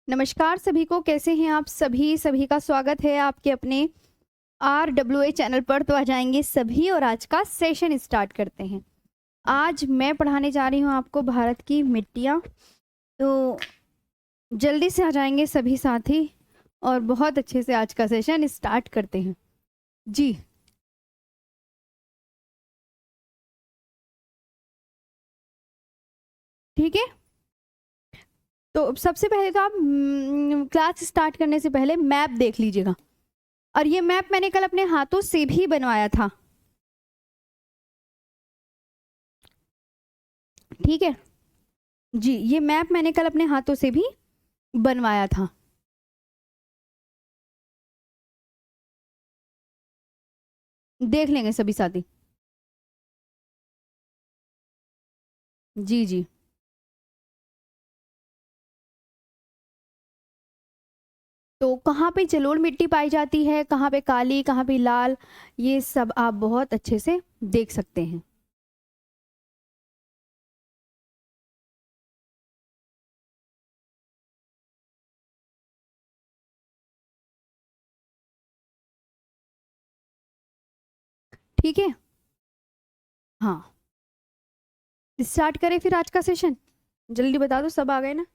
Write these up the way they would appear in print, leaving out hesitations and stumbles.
नमस्कार सभी को, कैसे हैं आप सभी। सभी का स्वागत है आपके अपने RWA चैनल पर। तो आ जाएंगे सभी और आज का सेशन स्टार्ट करते हैं। आज मैं पढ़ाने जा रही हूँ आपको भारत की मिट्टियाँ। तो जल्दी से आ जाएंगे सभी साथी और बहुत अच्छे से आज का सेशन स्टार्ट करते हैं जी। ठीक है, तो सबसे पहले तो आप क्लास स्टार्ट करने से पहले मैप देख लीजिएगा। और ये मैप मैंने कल अपने हाथों से भी बनवाया था, ठीक है जी। ये मैप मैंने कल अपने हाथों से भी बनवाया था। देख लेंगे सभी साथी जी जी। तो कहाँ पे जलोढ़ मिट्टी पाई जाती है, कहाँ पे काली, कहाँ पे लाल, ये सब आप बहुत अच्छे से देख सकते हैं। ठीक है, हाँ स्टार्ट करें फिर आज का सेशन। जल्दी बता दो, सब आ गए ना।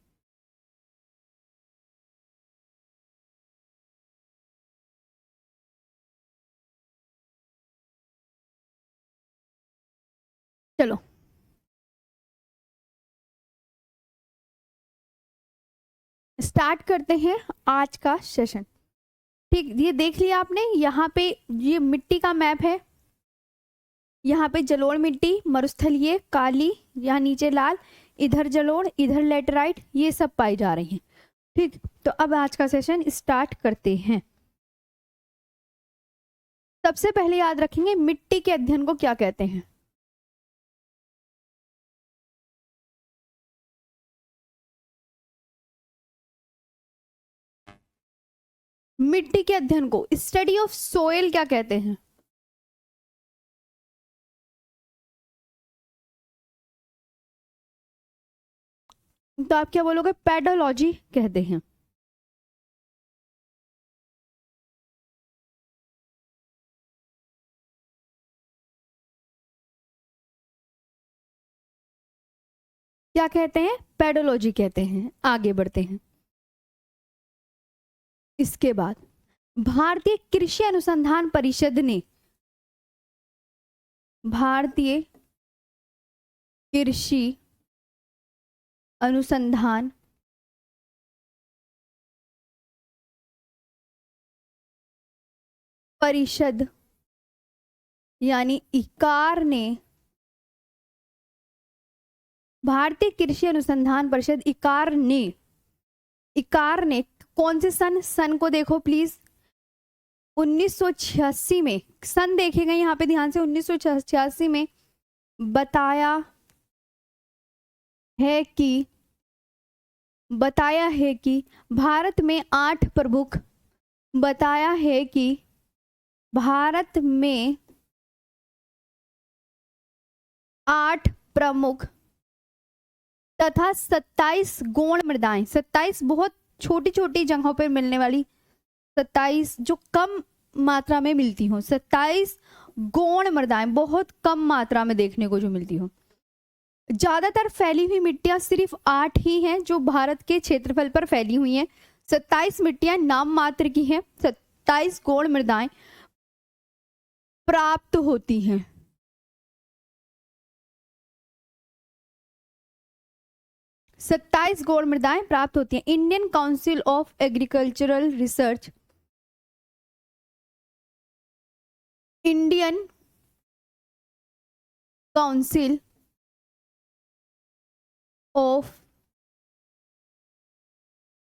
चलो स्टार्ट करते हैं आज का सेशन। ठीक, ये देख लिया आपने, यहाँ पे ये मिट्टी का मैप है। यहाँ पे जलोढ़ मिट्टी, मरुस्थलीय, काली, यहाँ नीचे लाल, इधर जलोढ़, इधर लेटराइट, ये सब पाई जा रही हैं। ठीक, तो अब आज का सेशन स्टार्ट करते हैं। सबसे पहले याद रखेंगे मिट्टी के अध्ययन को क्या कहते हैं। मिट्टी के अध्ययन को स्टडी ऑफ सोइल क्या कहते हैं। तो आप क्या बोलोगे, पेडोलॉजी कहते हैं। क्या कहते हैं, पेडोलॉजी कहते हैं। आगे बढ़ते हैं। इसके बाद भारतीय कृषि अनुसंधान परिषद ने, भारतीय कृषि अनुसंधान परिषद यानी इकार ने, भारतीय कृषि अनुसंधान परिषद इकार ने कौन से सन को देखो प्लीज, 1986 में सन देखेगा यहाँ पे ध्यान से। 1986 में बताया है कि भारत में 8 प्रमुख, बताया है कि भारत में 8 प्रमुख तथा 27 गौण मृदाएं, 27 बहुत छोटी छोटी जगहों पर मिलने वाली, 27 जो कम मात्रा में मिलती हो, 27 गौण मृदाएं बहुत कम मात्रा में देखने को जो मिलती हो। ज्यादातर फैली हुई मिट्टियां सिर्फ 8 ही हैं जो भारत के क्षेत्रफल पर फैली हुई हैं। 27 मिट्टियां नाम मात्र की हैं, 27 गौण मृदाएं प्राप्त होती हैं। सत्ताईस गौण मृदाएं प्राप्त होती हैं। Indian council of agricultural research, Indian council of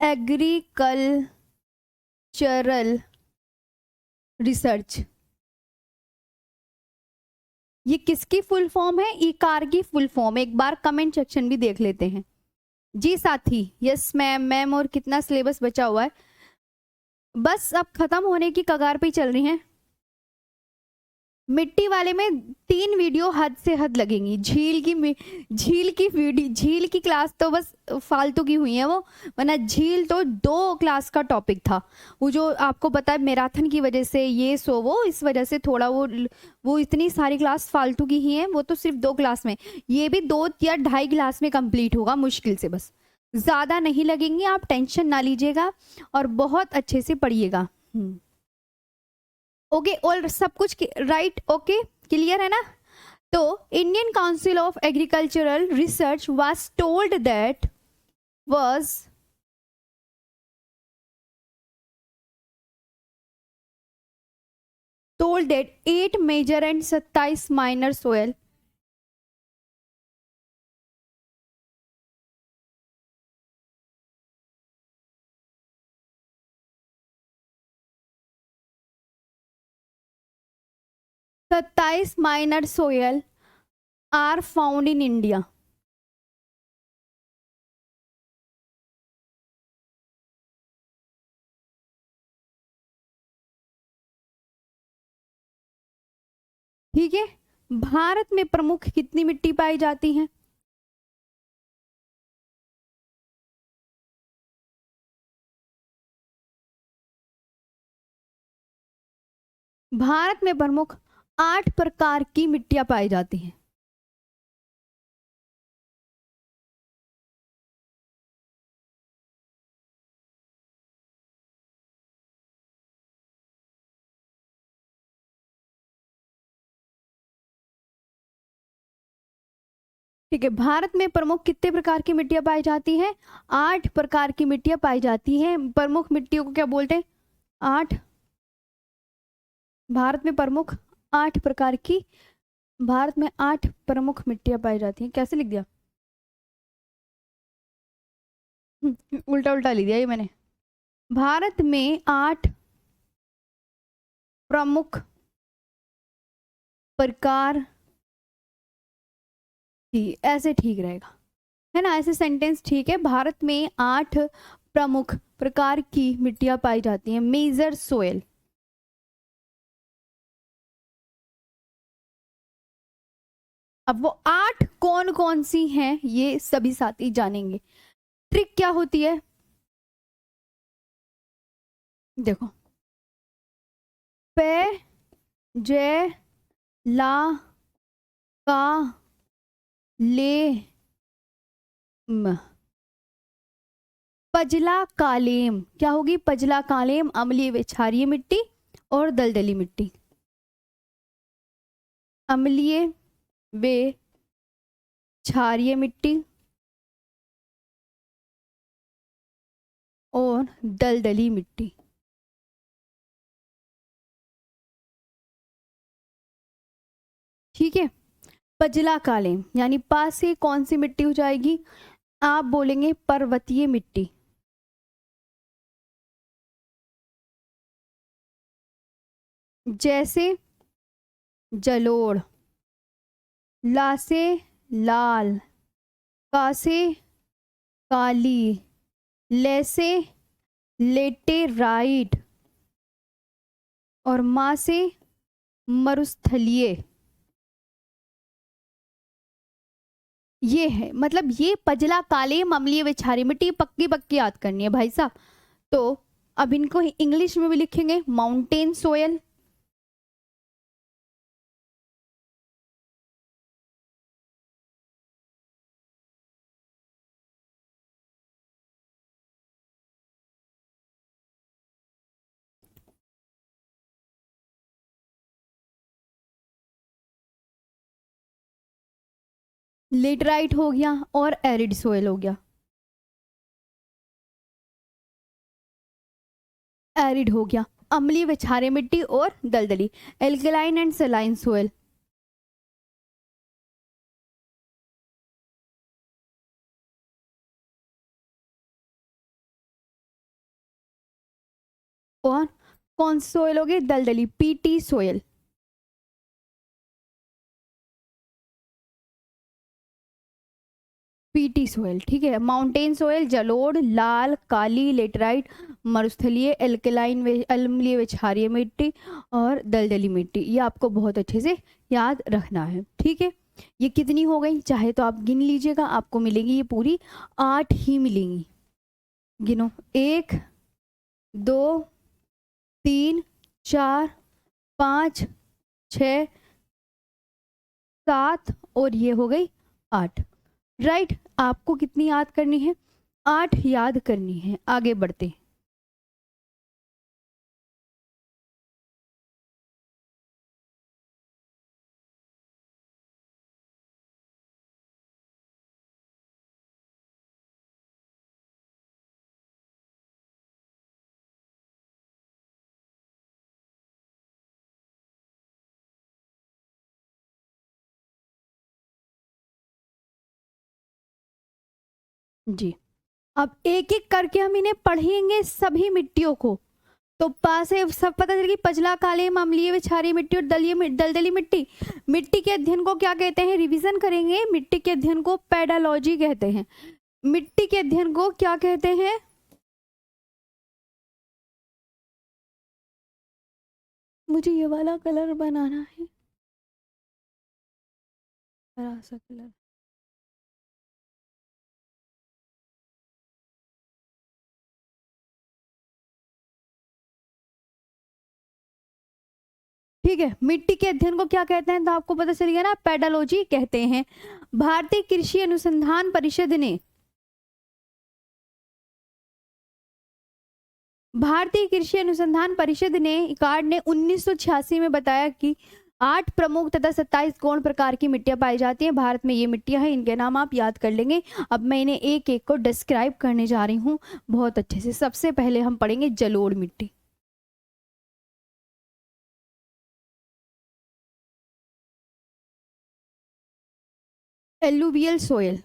agricultural research, ये किसकी फुल फॉर्म है, इकार की फुल फॉर्म। एक बार कमेंट सेक्शन भी देख लेते हैं जी साथी। यस मैम, मैम और कितना सिलेबस बचा हुआ है, बस अब खत्म होने की कगार पे चल रही हैं। मिट्टी वाले में 3 वीडियो हद से हद लगेंगी। झील की क्लास तो बस फालतू की हुई है वो, वरना झील तो 2 क्लास का टॉपिक था। वो जो आपको पता है मैराथन की वजह से ये सो वो इस वजह से थोड़ा वो इतनी सारी क्लास फालतू की ही है, वो तो सिर्फ 2 क्लास में, ये भी 2 या 2.5 क्लास में कंप्लीट होगा मुश्किल से, बस ज़्यादा नहीं लगेंगी, आप टेंशन ना लीजिएगा और बहुत अच्छे से पढ़िएगा। ओके, और सब कुछ राइट, ओके क्लियर है ना। तो Indian council of agricultural research was told that was told that 8 major and 27 minor soil minor soil are found in India. ठीक है, भारत में प्रमुख कितनी मिट्टी पाई जाती है? भारत में प्रमुख 8 प्रकार की मिट्टियां पाई जाती हैं। ठीक है, भारत में प्रमुख कितने प्रकार की मिट्टियां पाई जाती हैं? 8 प्रकार की मिट्टियां पाई जाती हैं। प्रमुख मिट्टियों को क्या बोलते हैं? 8। भारत में प्रमुख 8 प्रकार की, भारत में 8 प्रमुख मिट्टियां पाई जाती हैं। कैसे लिख दिया? उल्टा उल्टा लिख दिया ये मैंने। भारत में 8 प्रमुख प्रकार की, ऐसे ठीक रहेगा है ना, ऐसे सेंटेंस ठीक है। भारत में 8 प्रमुख प्रकार की मिट्टियां पाई जाती हैं, मेजर सोयल। अब वो 8 कौन कौन सी हैं ये सभी साथी जानेंगे। ट्रिक क्या होती है देखो, पे, जे, ला, का, ले, म। पजला कालेम क्या होगी? पजला कालेम अम्लीय व क्षारीय मिट्टी और दलदली मिट्टी। अम्लीय व क्षारीय मिट्टी और दलदली मिट्टी। ठीक है, पजला कालेम यानी पास से कौन सी मिट्टी हो जाएगी? आप बोलेंगे पर्वतीय मिट्टी। जैसे जलोढ़, ला से लाल, का से काली, ले से लेटेराइट और मा से मरुस्थलीय। ये है, मतलब ये पजला कालेम अम्लीय व क्षारीय मिट्टी पक्की पक्की याद करनी है भाई साहब। तो अब इनको इंग्लिश में भी लिखेंगे माउंटेन सोयल। लेटराइट हो गया और एरिड सोयल हो गया। एरिड हो गया, अम्लीय व क्षारीय मिट्टी और दलदली। Alkaline and saline soil. और कौन सी सोयल होगी? दलदली, पीटी सोयल। पीटी सोयल, ठीक है। माउंटेन सोयल जलोढ़, लाल, काली लेटराइट, मरुस्थलीय, एल्कलाइन अम्लीय व क्षारीय मिट्टी और दलदली मिट्टी। ये आपको बहुत अच्छे से याद रखना है, ठीक है। ये कितनी हो गई, चाहे तो आप गिन लीजिएगा, आपको मिलेंगी ये पूरी 8 ही मिलेंगी। गिनो, 1 2 3 4 5 6 7 और ये हो गई 8। राइट, आपको कितनी याद करनी है, 8 याद करनी है। आगे बढ़ते हैं। जी, अब एक एक करके हम इन्हें पढ़ेंगे सभी मिट्टियों को, तो पास है सब पता चलेगी। पजला, काले, अम्लीय व क्षारीय मिट्टी और दलदली मिट्टी। मिट्टी के अध्ययन को क्या कहते हैं, रिवीजन करेंगे। मिट्टी के अध्ययन को पेडालॉजी कहते हैं। मिट्टी के अध्ययन को क्या कहते हैं, मुझे ये वाला कलर बनाना है, हरा सा कलर। ठीक है, मिट्टी के अध्ययन को क्या कहते हैं, तो आपको पता चल गया ना, पेडालॉजी कहते हैं। भारतीय कृषि अनुसंधान परिषद ने भारतीय कृषि अनुसंधान परिषद ने इकार्ड ने 1986 में बताया कि 8 प्रमुख तथा 27 गौण प्रकार की मिट्टियां पाई जाती हैं भारत में। ये मिट्टियां हैं, इनके नाम आप याद कर लेंगे। अब मैं इन्हें एक एक को डिस्क्राइब करने जा रही हूँ बहुत अच्छे से। सबसे पहले हम पढ़ेंगे जलोढ़ मिट्टी। एलुवियल सोयल,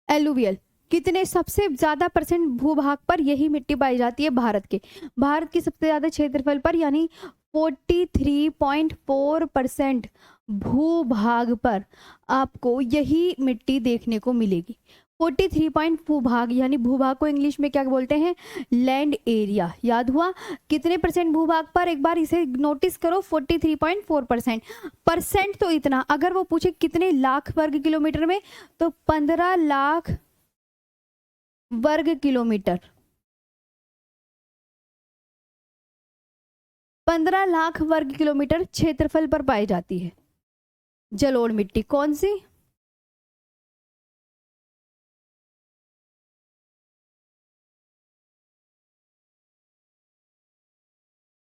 एलुवियल कितने, सबसे ज्यादा परसेंट भूभाग पर यही मिट्टी पाई जाती है भारत के। भारत की सबसे ज्यादा क्षेत्रफल पर, यानी 43.4% भूभाग पर आपको यही मिट्टी देखने को मिलेगी। 43 भूभाग, यानी भूभाग को इंग्लिश में क्या बोलते हैं, लैंड एरिया। याद हुआ, कितने परसेंट भूभाग पर, एक बार इसे नोटिस करो, 43.4%। परसेंट तो इतना, अगर वो पूछे कितने लाख वर्ग किलोमीटर में, तो 15 लाख वर्ग किलोमीटर, 15 लाख वर्ग किलोमीटर क्षेत्रफल पर पाई जाती है जलोढ़ मिट्टी। कौन सी,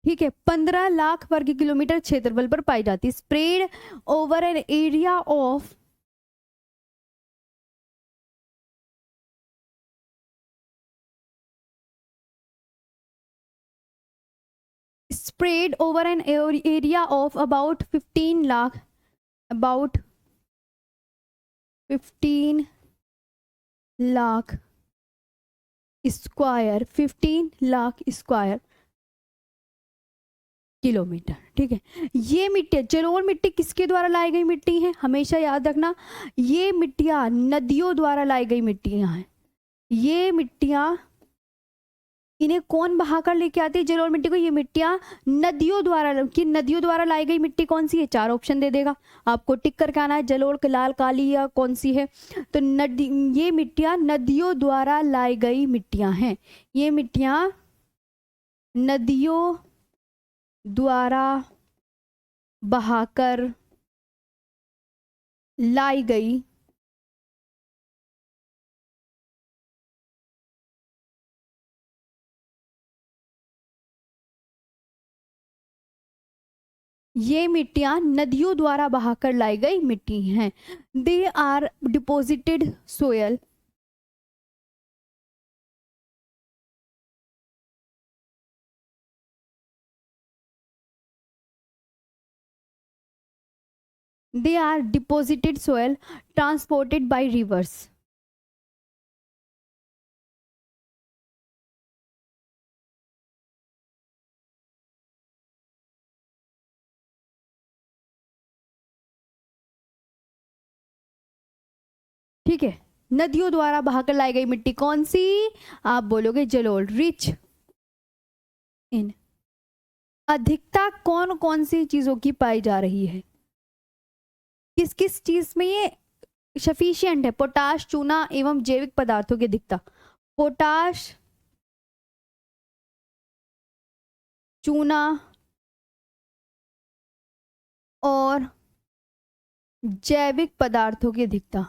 ठीक है, 15 लाख वर्ग किलोमीटर क्षेत्रफल पर पाई जाती है। Spread over an area of, spread over an area of about 15 lakh, about 15 lakh square, 15 lakh square kilometre. ठीक है, ये मिट्टी, जलोढ़ मिट्टी किसके द्वारा लाई गई मिट्टी है, हमेशा याद रखना, ये मिट्टियां नदियों द्वारा लाई गई मिट्टियां हैं। ये मिट्टियां, इन्हें कौन बहाकर लेके आती है जलोढ़ मिट्टी को, ये मिट्टियां नदियों द्वारा, कि नदियों द्वारा लाई गई मिट्टी कौन सी है, 4 ऑप्शन दे देगा आपको, टिक करके आना है, जलोढ़, लाल, काली या कौन सी है। तो नदी, ये मिट्टियां नदियों द्वारा लाई गई मिट्टियां हैं। ये मिट्टियां नदियों द्वारा बहाकर लाई गई ये मिट्टियां नदियों द्वारा बहाकर लाई गई मिट्टी हैं। They are deposited soil, they are deposited soil transported by rivers. ठीक है, नदियों द्वारा बहाकर लाई गई मिट्टी कौन सी? आप बोलोगे जलोढ़। रिच इन अधिकता कौन कौन सी चीजों की पाई जा रही है? किस किस चीज में ये सफिशिएंट है? पोटाश, चूना एवं जैविक पदार्थों की अधिकता। पोटाश, चूना और जैविक पदार्थों की अधिकता।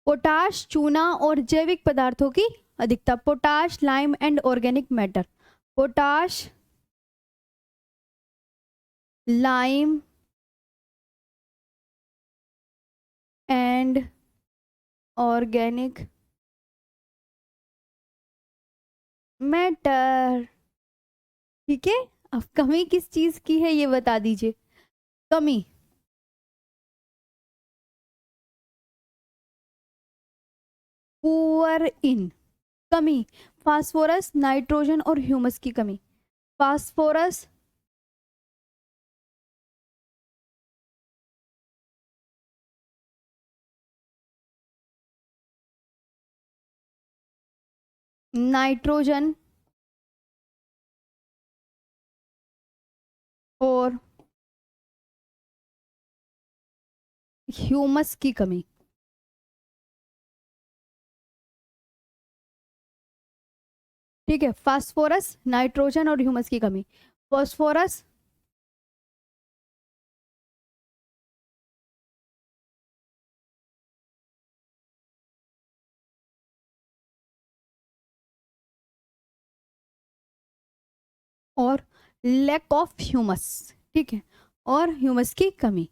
पोटाश, चूना और जैविक पदार्थों की अधिकता। Potash, lime and organic matter. Potash, lime and organic matter. ठीक है, अब कमी किस चीज की है ये बता दीजिए। कमी पुअर इन, कमी फास्फोरस, नाइट्रोजन और ह्यूमस की कमी। फास्फोरस, नाइट्रोजन और ह्यूमस की कमी। ठीक है, फास्फोरस, नाइट्रोजन और ह्यूमस की कमी। फास्फोरस, और लैक ऑफ ह्यूमस। ठीक है, और ह्यूमस की कमी,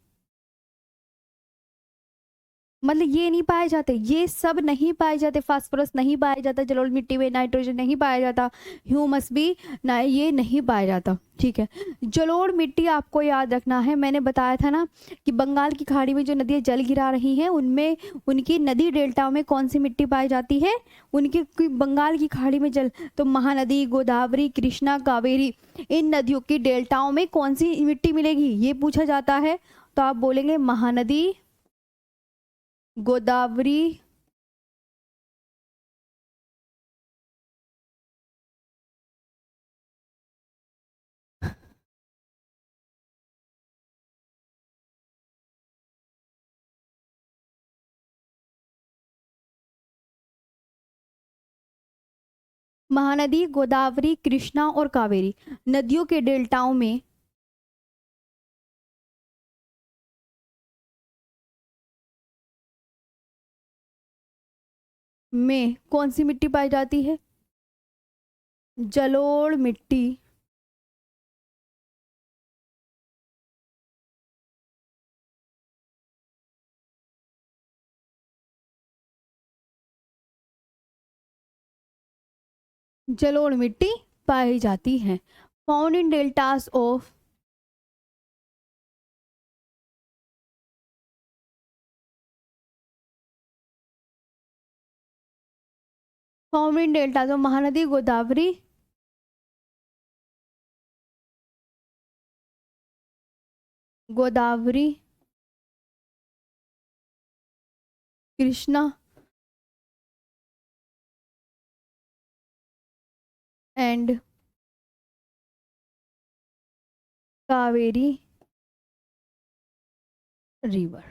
मतलब ये नहीं पाए जाते, ये सब नहीं पाए जाते। फास्फोरस नहीं पाया जाता जलोढ़ मिट्टी में, नाइट्रोजन नहीं पाया जाता, ह्यूमस भी ना, ये नहीं पाया जाता। ठीक है, जलोढ़ मिट्टी आपको याद रखना है, मैंने बताया था ना कि बंगाल की खाड़ी में जो नदियां जल गिरा रही हैं उनमें उनकी नदी डेल्टा में कौन सी मिट्टी पाई जाती है? उनकी बंगाल की खाड़ी में जल, तो महानदी, गोदावरी, कृष्णा, कावेरी, इन नदियों की डेल्टाओं में कौन सी मिट्टी मिलेगी ये पूछा जाता है। तो आप बोलेंगे महानदी, गोदावरी, महानदी, गोदावरी, कृष्णा और कावेरी नदियों के डेल्टाओं में कौन सी मिट्टी पाई जाती है? जलोढ़ मिट्टी। जलोढ़ मिट्टी पाई जाती है। Found in deltas of, found in deltas of Mahanadi, Godavari, Godavari, Krishna and Kaveri river.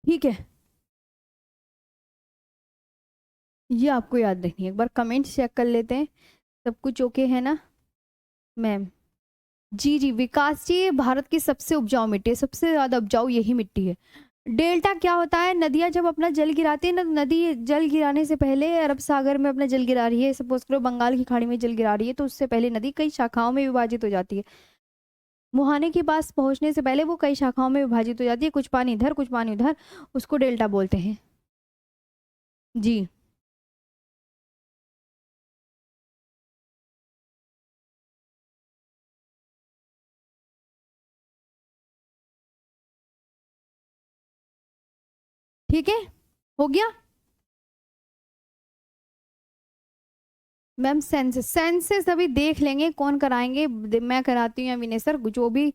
ठीक है, ये आपको याद रखनी है। एक बार कमेंट्स चेक कर लेते हैं, सब कुछ ओके है ना मैम? जी जी, विकास जी, ये भारत की सबसे उपजाऊ मिट्टी है, सबसे ज्यादा उपजाऊ यही मिट्टी है। डेल्टा क्या होता है? नदियां जब अपना जल गिराती है ना, तो नदी जल गिराने से पहले अरब सागर में अपना जल गिरा रही है, सपोज करो बंगाल की खाड़ी में जल गिरा रही है, तो उससे पहले नदी कई शाखाओं में विभाजित हो जाती है। मुहाने के पास पहुंचने से पहले वो कई शाखाओं में विभाजित हो जाती है, कुछ पानी इधर कुछ पानी उधर, उसको डेल्टा बोलते हैं। जी, ठीक है, हो गया। मैम सेंसेस, सेंसेस अभी देख लेंगे कौन कराएंगे, मैं कराती हूँ या विनय सर, जो भी।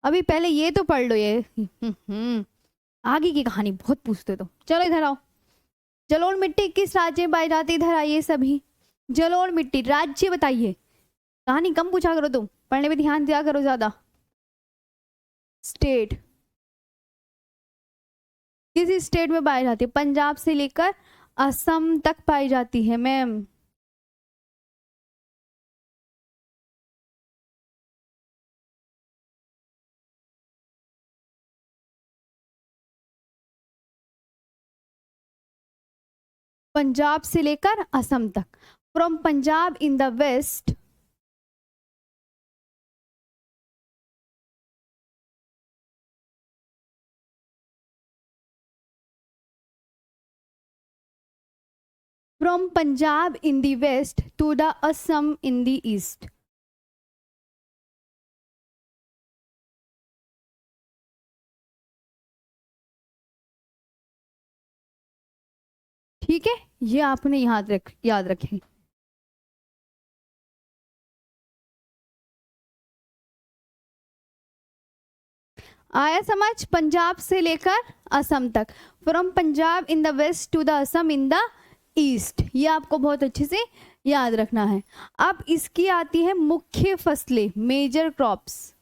अभी पहले ये तो पढ़ लो ये। आगे की कहानी बहुत पूछते, तो चलो इधर आओ। जलोढ़ मिट्टी किस राज्य में पाई जाती है, इधर आइए सभी। जलोढ़ मिट्टी राज्य बताइए। कहानी कम पूछा करो तुम, पढ़ने पे ध्यान दिया करो ज्यादा। स्टेट, किस स्टेट में पाई जाती है, पंजाब से लेकर असम तक पाई जाती है मैम। पंजाब से लेकर असम तक, from Punjab in the west. From Punjab in the west to the Assam in the east. ठीक है, ये आपने याद रखें। आया समझ, पंजाब से लेकर असम तक, from Punjab in the west to the Assam in the east, ये आपको बहुत अच्छे से याद रखना है। अब इसकी आती है मुख्य फसलें, मेजर क्रॉप्स।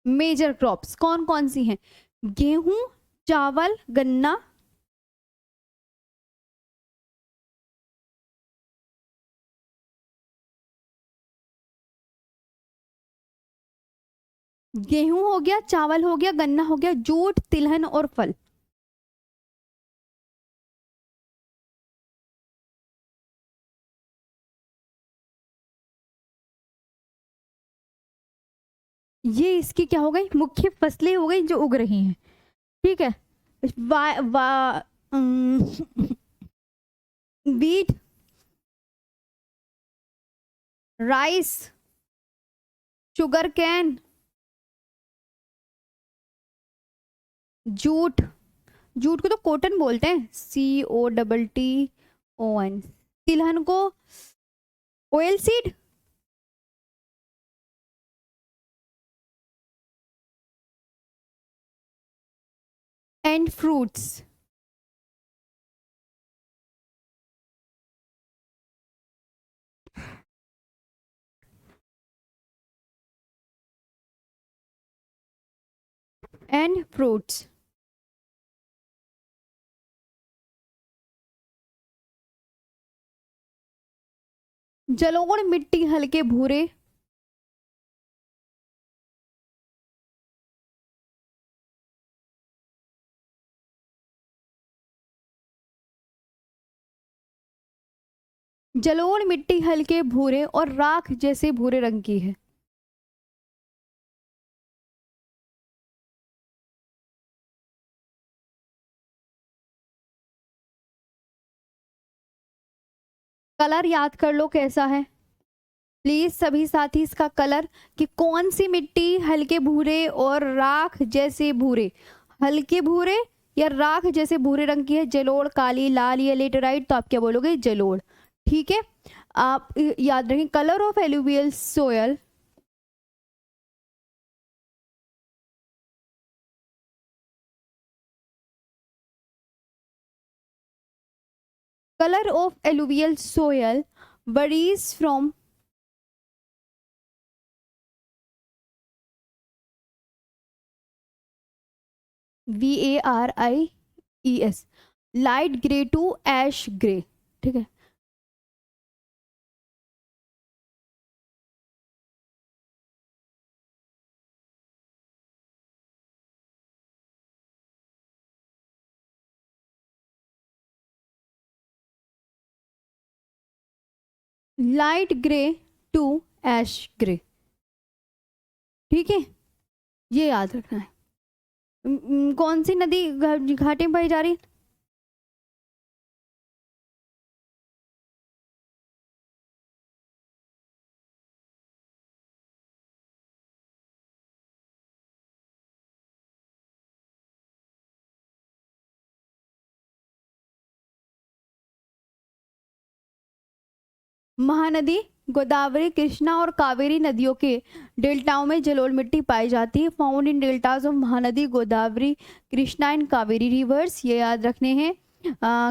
मेजर क्रॉप्स कौन कौन सी हैं, गेहूं, चावल, गन्ना। गेहूं हो गया, चावल हो गया, गन्ना हो गया, जूट, तिलहन और फल। ये इसकी क्या हो गई, मुख्य फसलें हो गई जो उग रही हैं। ठीक है। वा, वा, wheat, rice, sugarcane, jute, jute को तो कॉटन बोलते हैं, COTTON। तिलहन को oil seed. And fruits. And fruits. जलोढ़ मिट्टी हल्के भूरे। जलोढ़ मिट्टी हल्के भूरे और राख जैसे भूरे रंग की है। कलर याद कर लो कैसा है, प्लीज सभी साथी इसका कलर, कि कौन सी मिट्टी हल्के भूरे और राख जैसे भूरे, हल्के भूरे या राख जैसे भूरे रंग की है, जलोढ़, काली, लाल या लेटेराइट, तो आप क्या बोलोगे, जलोढ़। ठीक है। आप याद रखें, colour of alluvial soil, colour of alluvial soil varies from VARIES light grey to ash grey. ठीक है। Light grey to ash grey. ठीक है, ये याद रखना है। कौन सी नदी घाटी में पाई जा रही है, महानदी गोदावरी, कृष्णा और कावेरी नदियों के डेल्टाओं में जलोढ़ मिट्टी पाई जाती है। Found in deltas of Mahanadi Godavari, Krishna and Kaveri reverse. ये याद रखने हैं।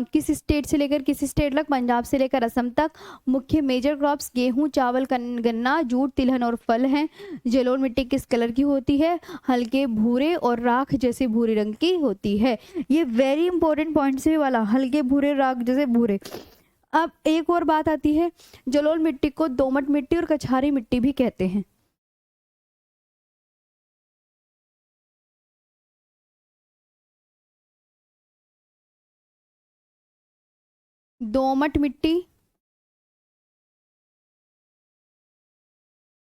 किस स्टेट से लेकर किस स्टेट तक? पंजाब से लेकर असम तक। मुख्य मेजर क्रॉप्स गेहूं, चावल, गन्ना, जूट, तिलहन और फल हैं। जलोढ़ मिट्टी किस कलर की होती है? हल्के भूरे और राख जैसे भूरे रंग की होती है। ये वेरी इंपॉर्टेंट पॉइंट से वाला, हल्के भूरे राख जैसे भूरे। अब एक और बात आती है, जलोढ़ मिट्टी को दोमट मिट्टी और कछारी मिट्टी भी कहते हैं। दोमट मिट्टी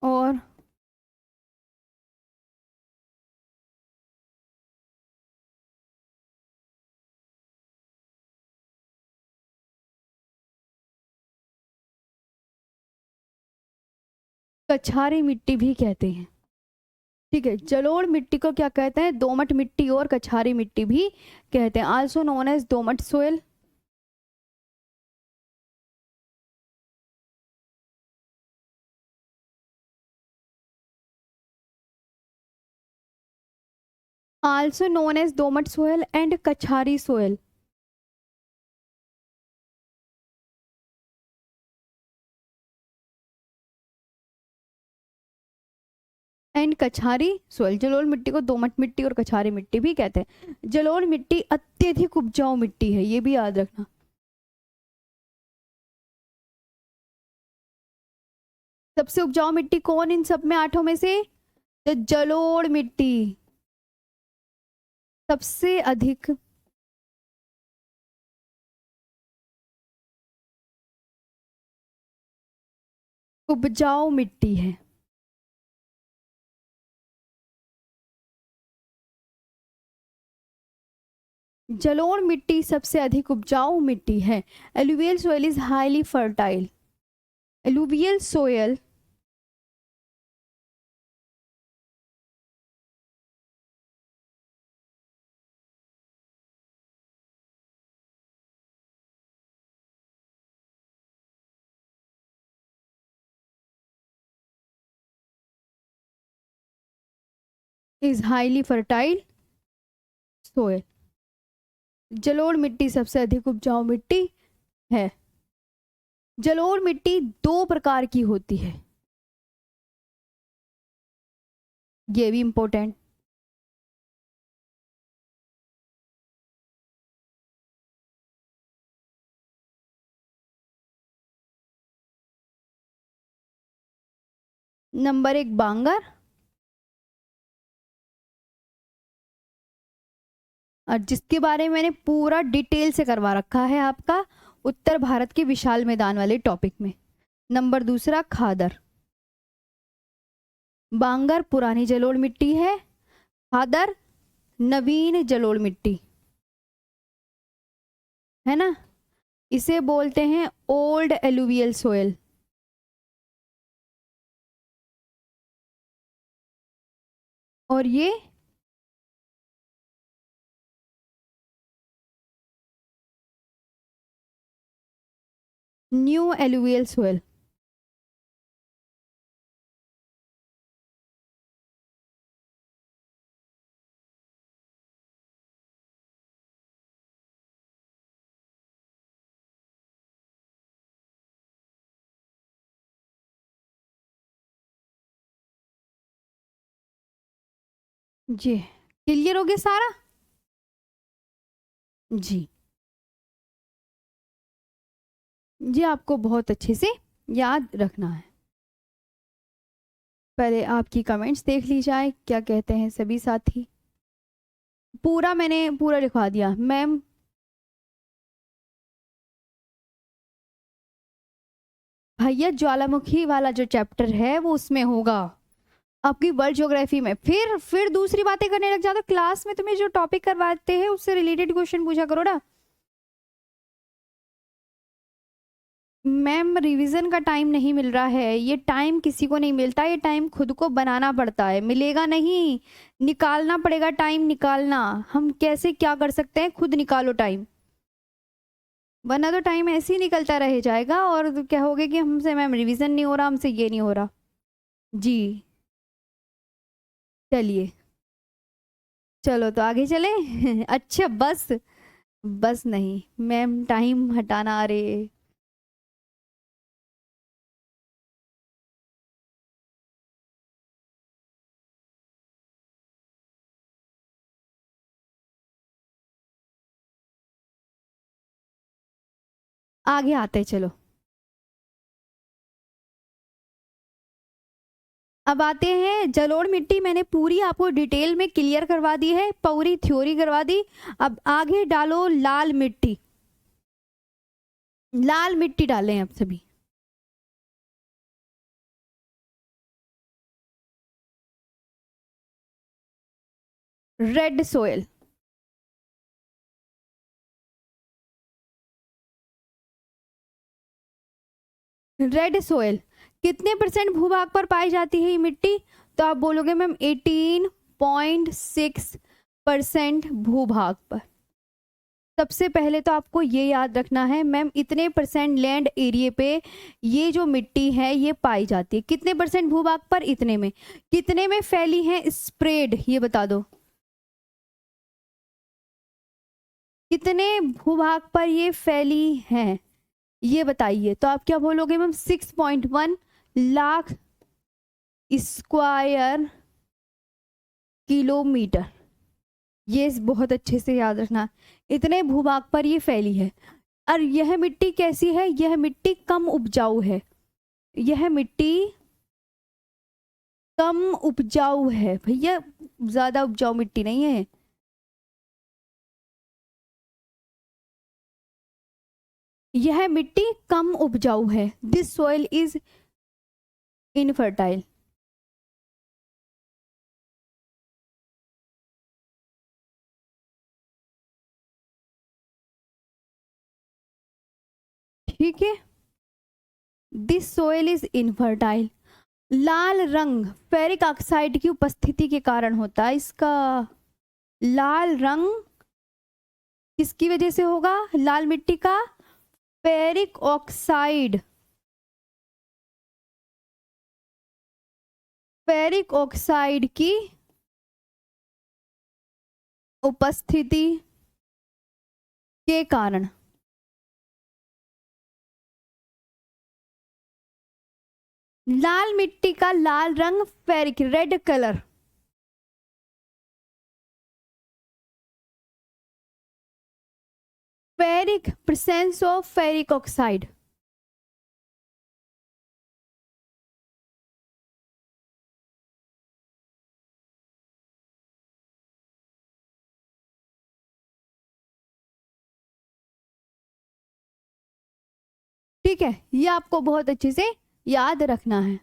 और कछारी मिट्टी भी कहते हैं। ठीक है, जलोढ़ मिट्टी को क्या कहते हैं? दोमट मिट्टी और कछारी मिट्टी भी कहते हैं। Also known as domat soil. Also known as domat soil and kachari soil. And kachari soil. जलोढ़ मिट्टी को दोमट मिट्टी और कछारी मिट्टी भी कहते हैं। जलोढ़ मिट्टी अत्यधिक उपजाऊ मिट्टी है, ये भी याद रखना। सबसे उपजाऊ मिट्टी कौन इन सब में, आठों में से? तो जलोढ़ मिट्टी सबसे अधिक उपजाऊ मिट्टी है। जलोढ़ मिट्टी सबसे अधिक उपजाऊ मिट्टी है। Alluvial soil is highly fertile. Alluvial soil is highly fertile soil. जलोढ़ मिट्टी सबसे अधिक उपजाऊ मिट्टी है। जलोढ़ मिट्टी दो प्रकार की होती है, ये भी इंपॉर्टेंट। नंबर एक बांगर, और जिसके बारे में मैंने पूरा डिटेल से करवा रखा है आपका उत्तर भारत के विशाल मैदान वाले टॉपिक में। नंबर दूसरा खादर। बांगर पुरानी जलोढ़ मिट्टी है, खादर नवीन जलोढ़ मिट्टी है ना। इसे बोलते हैं ओल्ड एलुवियल सोयल। और ये न्यू एलुवियल सोयल। जी क्लियर हो गया सारा? जी जी, आपको बहुत अच्छे से याद रखना है। पहले आपकी कमेंट्स देख ली जाए, क्या कहते हैं सभी साथी। पूरा मैंने पूरा लिखवा दिया मैम। भैया ज्वालामुखी वाला जो चैप्टर है वो उसमें होगा आपकी वर्ल्ड ज्योग्राफी में। फिर दूसरी बातें करने लग जाते। क्लास में तुम्हें जो टॉपिक करवाते हैं उससे रिलेटेड क्वेश्चन पूछा करो ना मैम। रिवीजन का टाइम नहीं मिल रहा है, ये टाइम किसी को नहीं मिलता, ये टाइम खुद को बनाना पड़ता है। मिलेगा नहीं, निकालना पड़ेगा टाइम। निकालना हम कैसे क्या कर सकते हैं, खुद निकालो टाइम। वरना तो टाइम ऐसे ही निकलता रह जाएगा और तो कहोगे कि हमसे मैम रिवीजन नहीं हो रहा, हमसे ये नहीं हो रहा। जी चलिए, चलो तो आगे चले। अच्छा बस, बस नहीं मैम, टाइम हटाना, अरे आगे आते हैं, चलो। अब आते हैं जलोढ़ मिट्टी, मैंने पूरी आपको डिटेल में क्लियर करवा दी है, पूरी थ्योरी करवा दी। अब आगे डालो लाल मिट्टी, लाल मिट्टी डालें अब सभी। रेड सोयल, रेड सोयल कितने परसेंट भूभाग पर पाई जाती है ये मिट्टी? तो आप बोलोगे मैम 18.6% भूभाग पर। सबसे पहले तो आपको ये याद रखना है मैम, इतने परसेंट लैंड एरिया पे ये जो मिट्टी है ये पाई जाती है, कितने परसेंट भूभाग पर? इतने में। कितने में फैली है स्प्रेड, ये बता दो, कितने भूभाग पर ये फैली है ये बताइए। तो आप क्या बोलोगे मैम? 6.1 lakh square kilometre. ये बहुत अच्छे से याद रखना, इतने भूभाग पर ये फैली है। और यह मिट्टी कैसी है? यह मिट्टी कम उपजाऊ है, यह मिट्टी कम उपजाऊ है भैया, ज्यादा उपजाऊ मिट्टी नहीं है। यह मिट्टी कम उपजाऊ है, दिस सोइल इज इनफर्टाइल। ठीक है, दिस सोइल इज इनफर्टाइल। लाल रंग फेरिक ऑक्साइड की उपस्थिति के कारण होता है इसका। लाल रंग किसकी वजह से होगा लाल मिट्टी का? फेरिक ऑक्साइड, फेरिक ऑक्साइड की उपस्थिति के कारण। लाल मिट्टी का लाल रंग ferric, red colour, ferric, presence of ferric oxide. ठीक है, ये आपको बहुत अच्छे से याद रखना है।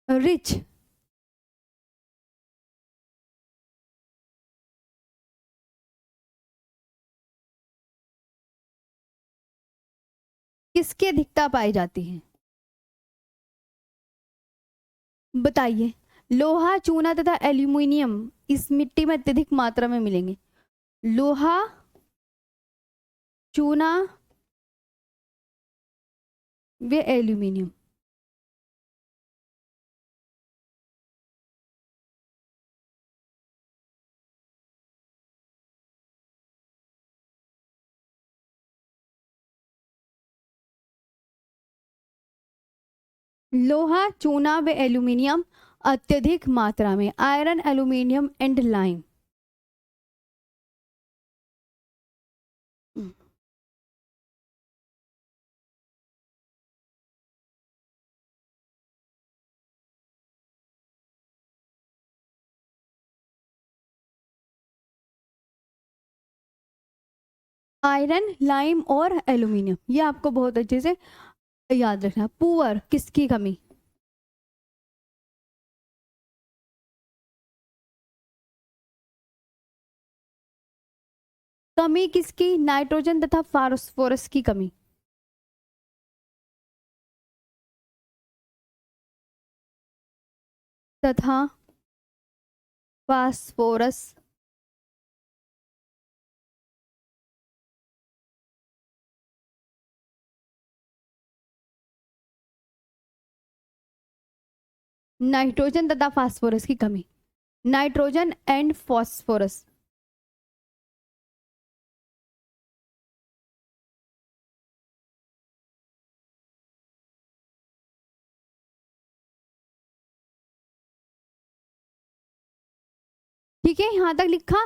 रिच, किसकी अधिकता पाई जाती है बताइए? लोहा, चूना तथा एल्यूमिनियम इस मिट्टी में अत्यधिक मात्रा में मिलेंगे। लोहा, चूना व एल्यूमिनियम। लोहा, चूना व एल्यूमिनियम अत्यधिक मात्रा में, iron, aluminium and lime. Iron, lime और एल्यूमिनियम, ये आपको बहुत अच्छे से याद रखना। पुअर, किसकी कमी? कमी किसकी? नाइट्रोजन तथा फास्फोरस की कमी। तथा फास्फोरस, नाइट्रोजन तथा फास्फोरस की कमी, नाइट्रोजन एंड फास्फोरस। ठीक है, यहां तक लिखा।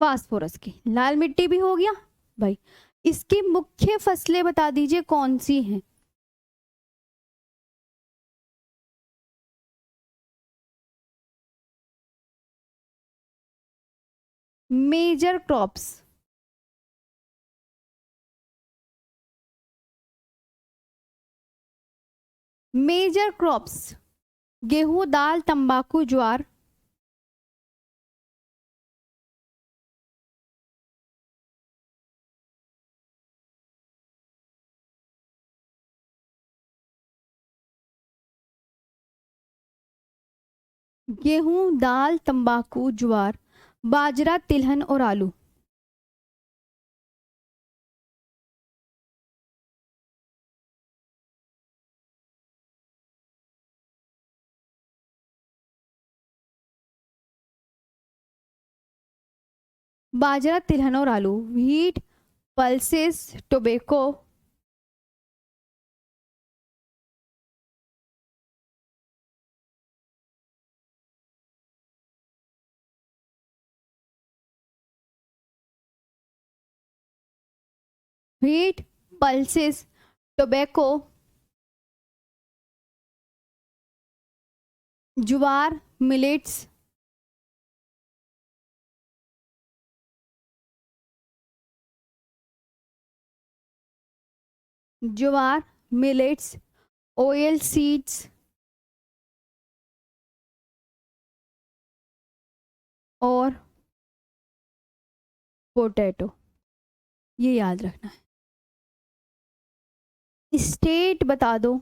फास्फोरस की लाल मिट्टी भी हो गया भाई। इसकी मुख्य फसलें बता दीजिए कौन सी हैं। मेजर क्रॉप्स, मेजर क्रॉप्स, गेहूं, दाल, तंबाकू, ज्वार। गेहूं, दाल, तंबाकू, ज्वार, बाजरा, तिलहन और आलू। बाजरा, तिलहन और आलू, wheat, pulses, tobacco. Wheat, pulses, tobacco, jowar, millets. Jowar, millets, oil seeds और पोटैटो। ये याद रखना है। स्टेट बता दो,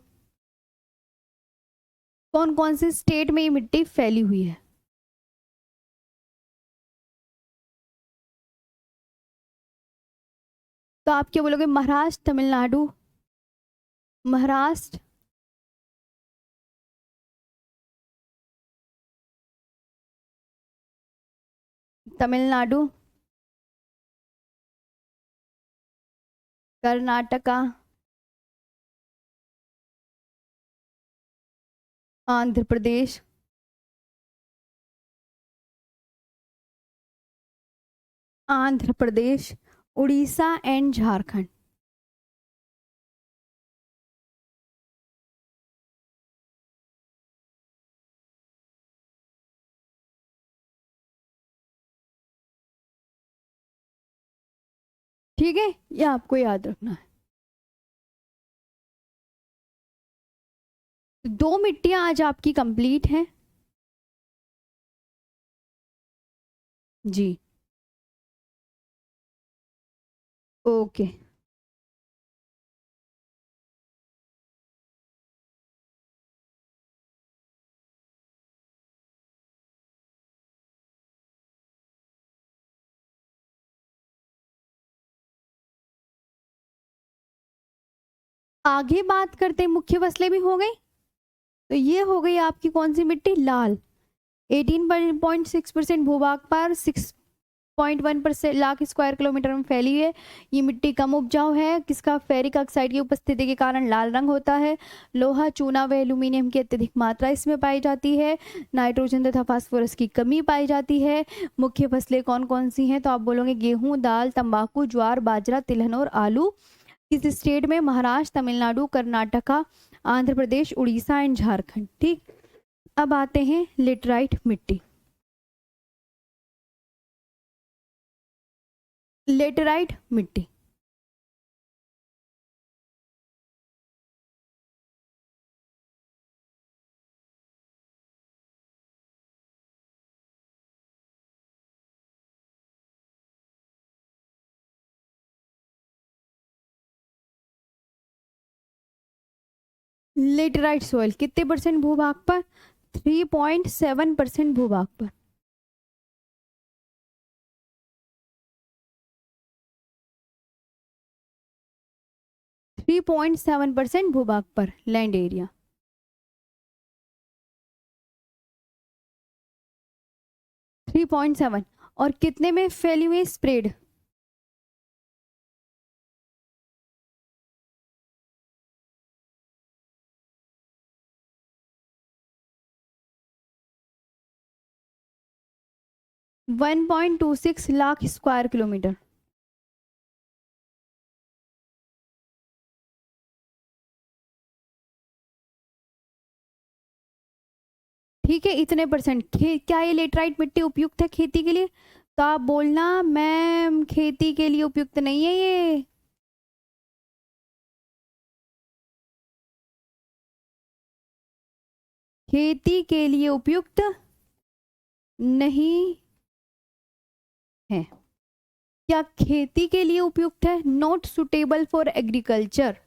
कौन कौन से स्टेट में ये मिट्टी फैली हुई है। तो आप क्या बोलोगे, महाराष्ट्र, तमिलनाडु, महाराष्ट्र, तमिलनाडु, कर्नाटका, आंध्र प्रदेश, आंध्र प्रदेश, उड़ीसा एंड झारखंड। ठीक है, ये आपको याद रखना है। दो मिट्टियां आज आपकी कंप्लीट हैं। जी, ओके। आगे बात करते हैं, मुख्य फसलें भी हो गई। तो ये हो गई आपकी कौन सी मिट्टी, लाल। 18.6% भूभाग पर 6.1% लाख स्क्वायर किलोमीटर में फैली है। ये मिट्टी कम उपजाऊ है। किसका, फेरिक ऑक्साइड की उपस्थिति के कारण लाल रंग होता है। लोहा, चूना व एल्यूमिनियम की अत्यधिक मात्रा इसमें पाई जाती है। नाइट्रोजन तथा फास्फोरस की कमी पाई जाती है। मुख्य फसलें कौन कौन सी हैं, तो आप बोलोगे गेहूं, दाल, तंबाकू, ज्वार, बाजरा, तिलहन और आलू। किस स्टेट में, महाराष्ट्र, तमिलनाडु, कर्नाटका, आंध्र प्रदेश, उड़ीसा एंड झारखंड। ठीक, अब आते हैं लेटराइट मिट्टी। लेटराइट मिट्टी, लेटराइट सॉइल कितने परसेंट भूभाग पर? 3.7% भूभाग पर। थ्री पॉइंट 7% भूभाग पर land area. Three point seven. और कितने में फैली हुई spread? One point two six lakh square kilometre. ठीक है, इतने परसेंट। क्या ये लेटराइट मिट्टी उपयुक्त है खेती के लिए? तो आप बोलना मैम खेती के लिए उपयुक्त नहीं है ये। खेती के लिए उपयुक्त नहीं है। क्या खेती के लिए उपयुक्त है? Not suitable for agriculture.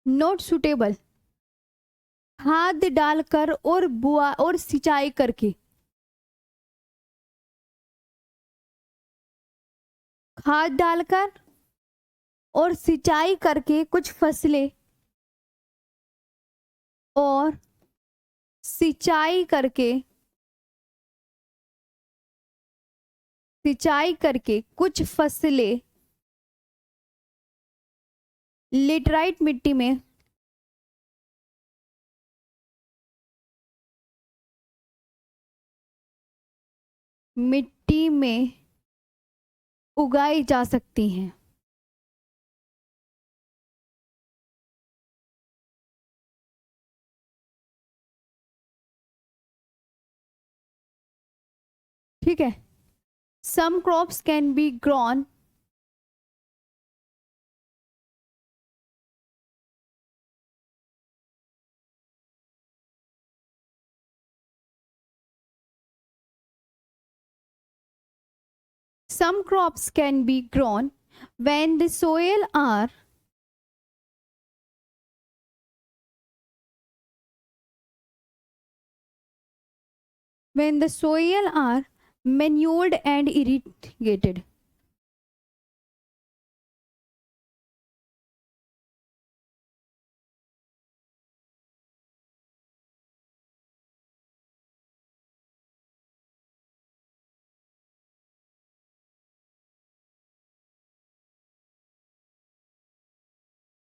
Not suitable. खाद डालकर और बुआ और सिंचाई करके। खाद डालकर और सिंचाई करके कुछ फसलें और सिंचाई करके सिंचाई करके कुछ फसलें लेटराइट मिट्टी में उगाई जा सकती हैं। ठीक है। Some crops can be grown some crops can be grown when the soil are manured and irrigated।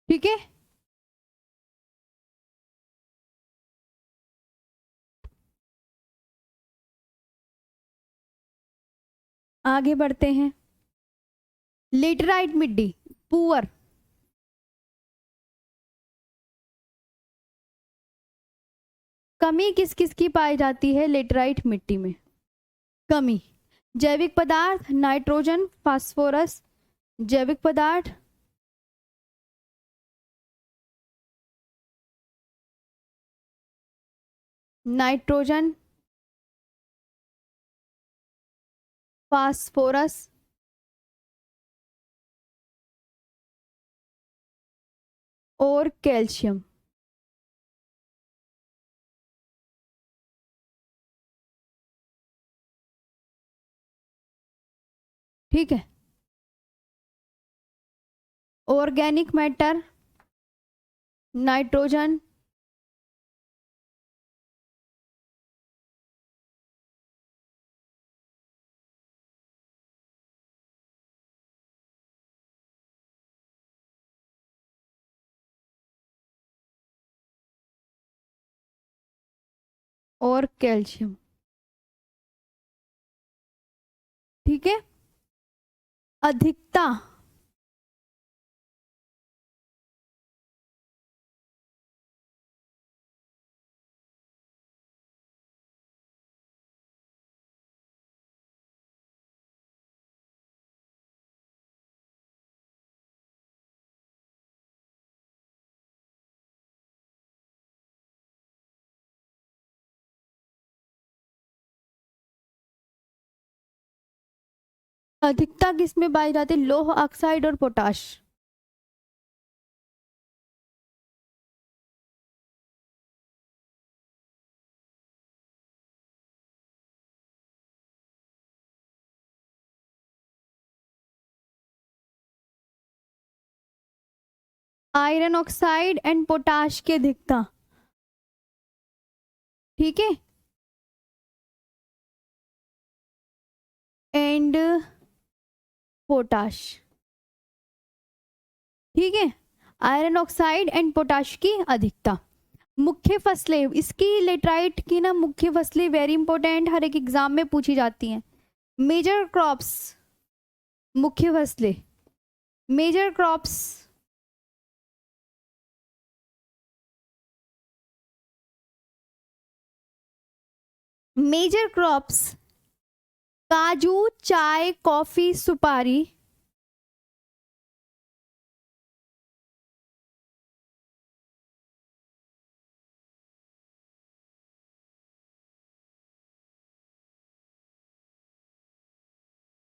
ठीक है, आगे बढ़ते हैं। लेटराइट मिट्टी पुअर। कमी किस किस की पाई जाती है लेटराइट मिट्टी में? कमी जैविक पदार्थ, नाइट्रोजन, फास्फोरस। जैविक पदार्थ, नाइट्रोजन, फास्फोरस और कैल्शियम। ठीक है। ऑर्गेनिक मैटर, नाइट्रोजन, और कैल्शियम। ठीक है। अधिकता अधिकता किस में पाई जाती है? लौह ऑक्साइड और potash. Iron oxide and potash की अधिकता, ठीक है, एंड पोटाश, ठीक है, आयरन ऑक्साइड एंड पोटाश की अधिकता। मुख्य फसलें, इसकी लेटराइट की ना मुख्य फसलें वेरी इंपॉर्टेंट, हर एक एग्जाम में पूछी जाती हैं। मेजर क्रॉप्स, मुख्य फसलें, मेजर क्रॉप्स, मेजर क्रॉप्स, काजू, चाय, कॉफी, सुपारी,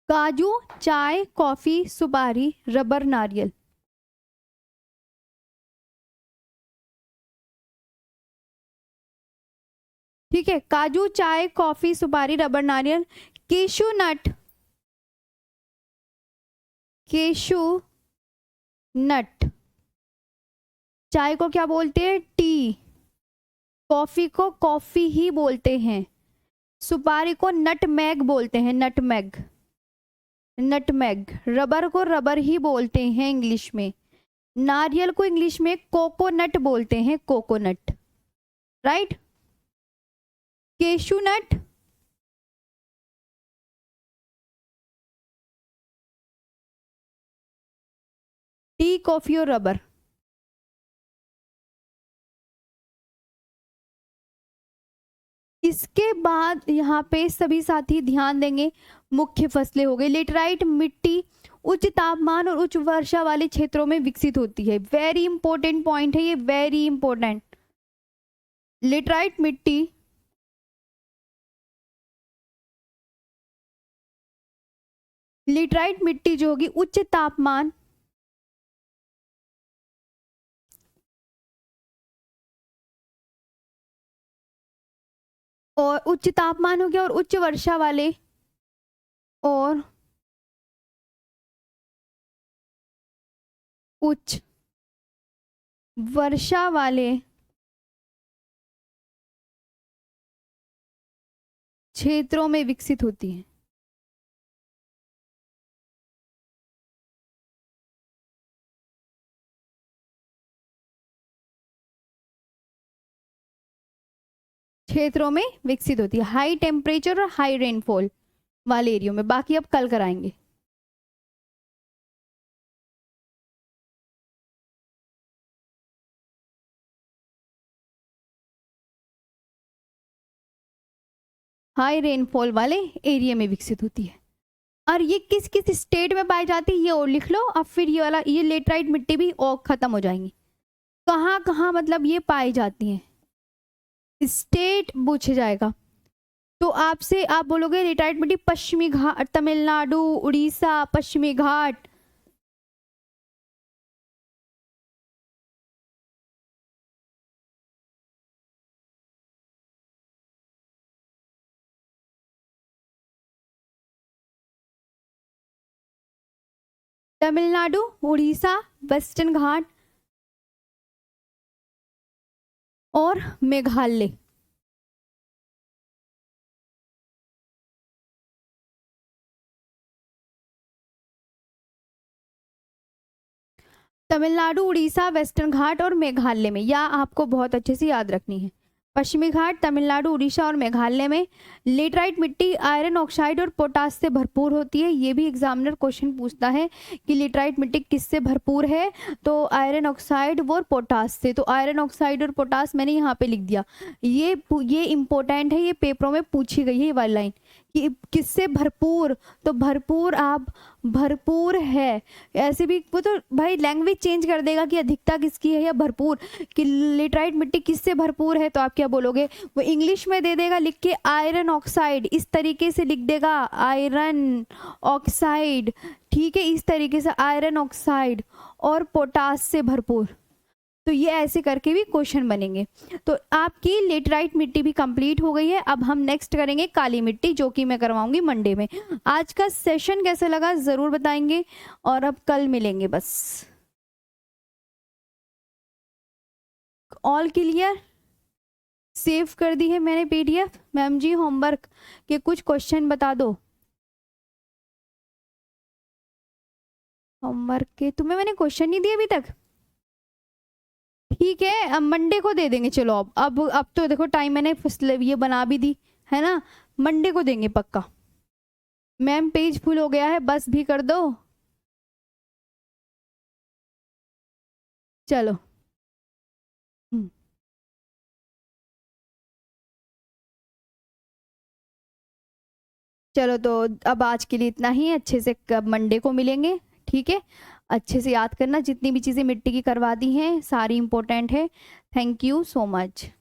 काजू, चाय, कॉफी, सुपारी, रबर, नारियल। ठीक है, काजू, चाय, कॉफी, सुपारी, रबर, नारियल। केशू नट, केशू नट, चाय को क्या बोलते हैं? टी, कॉफी को कॉफी ही बोलते हैं, सुपारी को नटमैग बोलते हैं, नटमैग, नटमैग, रबर को रबर ही बोलते हैं इंग्लिश में, नारियल को इंग्लिश में कोकोनट बोलते हैं, कोकोनट, राइट। केशू नट, टी, कॉफी और रबर। इसके बाद यहाँ पे सभी साथी ध्यान देंगे, मुख्य फसलें हो गई। लेटराइट मिट्टी उच्च तापमान और उच्च वर्षा वाले क्षेत्रों में विकसित होती है, वेरी इंपॉर्टेंट पॉइंट है ये, वेरी इंपॉर्टेंट। लेटराइट मिट्टी लेटराइट मिट्टी जो होगी उच्च तापमान और उच्च तापमान हो गया और उच्च वर्षा वाले और उच्च वर्षा वाले क्षेत्रों में विकसित होती है। क्षेत्रों में विकसित होती है, हाई टेम्परेचर और हाई रेनफॉल वाले एरियो में। बाकी अब कल कराएंगे। हाई रेनफॉल वाले एरिया में विकसित होती है। और ये किस किस स्टेट में पाई जाती है ये और लिख लो। अब फिर ये वाला ये लेटराइट मिट्टी भी और खत्म हो जाएंगी। कहाँ कहाँ मतलब ये पाई जाती हैं, स्टेट पूछे जाएगा तो आपसे आप बोलोगे लेटराइट मिट्टी पश्चिमी घाट, तमिलनाडु, उड़ीसा, पश्चिमी घाट, तमिलनाडु, उड़ीसा, वेस्टर्न घाट और मेघालय। तमिलनाडु, उड़ीसा, वेस्टर्न घाट और मेघालय में, या आपको बहुत अच्छे से याद रखनी है। पश्चिमी घाट, तमिलनाडु, उड़ीसा और मेघालय में लेटराइट मिट्टी आयरन ऑक्साइड और पोटास से भरपूर होती है। ये भी एग्जामिनर क्वेश्चन पूछता है कि लेटराइट मिट्टी किससे भरपूर है, तो आयरन ऑक्साइड और पोटास से। तो आयरन ऑक्साइड और पोटास मैंने यहाँ पे लिख दिया, ये इंपॉर्टेंट है, ये पेपरों में पूछी गई है ये वाली लाइन कि किससे भरपूर, तो भरपूर आप भरपूर है, ऐसे भी वो तो भाई लैंग्वेज चेंज कर देगा कि अधिकता किसकी है या भरपूर, कि लेटराइट मिट्टी किससे भरपूर है, तो आप क्या बोलोगे, वो इंग्लिश में दे देगा लिख के आयरन ऑक्साइड, इस तरीके से लिख देगा आयरन ऑक्साइड, ठीक है, इस तरीके से आयरन ऑक्साइड, और पोटास से भरपूर। तो ये ऐसे करके भी क्वेश्चन बनेंगे। तो आपकी लेटराइट मिट्टी भी कंप्लीट हो गई है। अब हम नेक्स्ट करेंगे काली मिट्टी, जो कि मैं करवाऊंगी मंडे में। आज का सेशन कैसा लगा जरूर बताएंगे, और अब कल मिलेंगे बस। ऑल क्लियर, सेव कर दी है मैंने पीडीएफ। मैम जी होमवर्क के कुछ क्वेश्चन बता दो, होमवर्क के तुम्हें मैंने क्वेश्चन नहीं दिए अभी तक, ठीक है अब मंडे को दे देंगे। चलो अब तो देखो टाइम मैंने ये बना भी दी है ना, मंडे को देंगे पक्का। मैम पेज फुल हो गया है, बस भी कर दो। चलो चलो तो अब आज के लिए इतना ही, अच्छे से कब मंडे को मिलेंगे, ठीक है। अच्छे से याद करना, जितनी भी चीज़ें मिट्टी की करवा दी हैं सारी इंपॉर्टेंट है। Thank you so much.